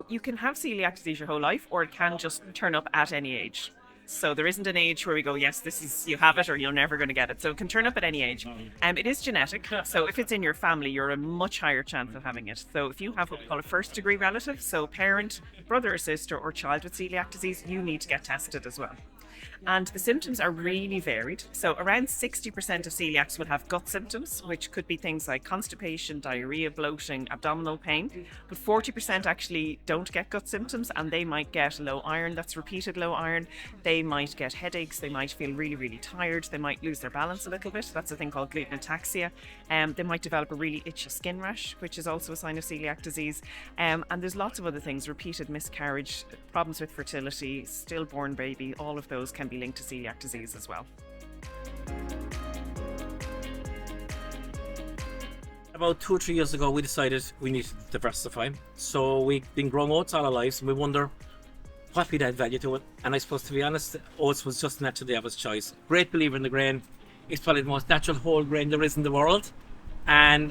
You can have celiac disease your whole life, or it can just turn up at any age. So there isn't an age where we go, yes, this is, you have it or you're never going to get it. So it can turn up at any age. It is genetic. So if it's in your family, you're a much higher chance of having it. So if you have what we call a first degree relative, so parent, brother or sister or child with celiac disease, you need to get tested as well. And the symptoms are really varied. So around 60% of celiacs will have gut symptoms, which could be things like constipation, diarrhea, bloating, abdominal pain. But 40% actually don't get gut symptoms, and they might get low iron, that's repeated low iron. They might get headaches, they might feel really, really tired, they might lose their balance a little bit. That's a thing called gluten ataxia. They might develop a really itchy skin rash, which is also a sign of celiac disease. And there's lots of other things, repeated miscarriage, problems with fertility, stillborn baby, all of those can be linked to celiac disease as well. About 2 or 3 years ago, we decided we needed to diversify. So we've been growing oats all our lives, and we wonder what we'd add value to it. And I suppose, to be honest, oats was just naturally of its choice. Great believer in the grain. It's probably the most natural whole grain there is in the world. And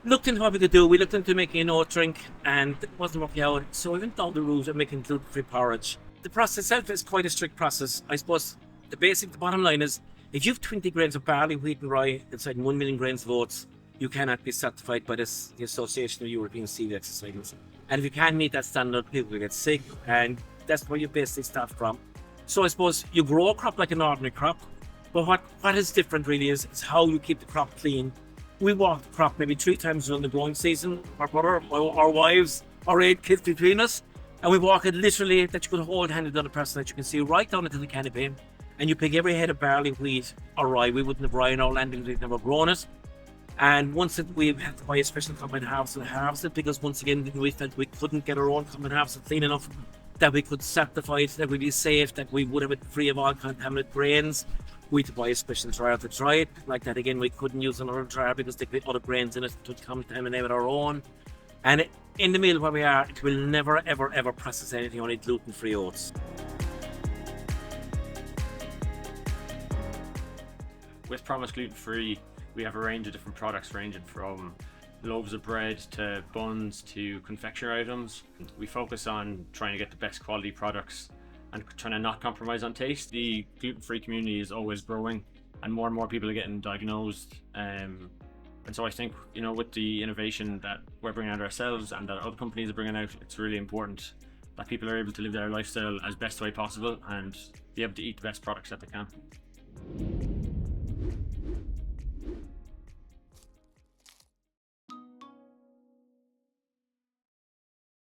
looked into what we could do. We looked into making an oat drink, and it wasn't working out. So we went down the route of making gluten-free porridge. The process itself is quite a strict process. I suppose the bottom line is, if you have 20 grains of barley, wheat and rye inside 1 million grains of oats, you cannot be certified by the Association of European Coeliac Societies. And if you can't meet that standard, people will get sick, and that's where you basically start from. So I suppose you grow a crop like an ordinary crop, but what is different really is how you keep the crop clean. We walk the crop maybe 3 times during the growing season, our brother, our wives, our 8 kids between us. And we walk it literally that you could hold handed on a person that you can see right down into the canopy. And you pick every head of barley, wheat or rye. We wouldn't have rye in our land because we've never grown it. And once we had to buy a special combine harvest it because once again we felt we couldn't get our own combine harvest clean enough that we could certify it, that we'd be safe, that we would have it free of all contaminated grains. We had to buy a special dryer to dry it. Like that again, we couldn't use another dryer because they put other grains in it to contaminate with our own. And in the mill where we are, it will never, ever, ever process anything, only gluten-free oats. With Promise Gluten Free, we have a range of different products ranging from loaves of bread to buns to confectionery items. We focus on trying to get the best quality products and trying to not compromise on taste. The gluten-free community is always growing, and more people are getting diagnosed. And so I think, with the innovation that we're bringing out ourselves and that other companies are bringing out, it's really important that people are able to live their lifestyle as best way possible and be able to eat the best products that they can.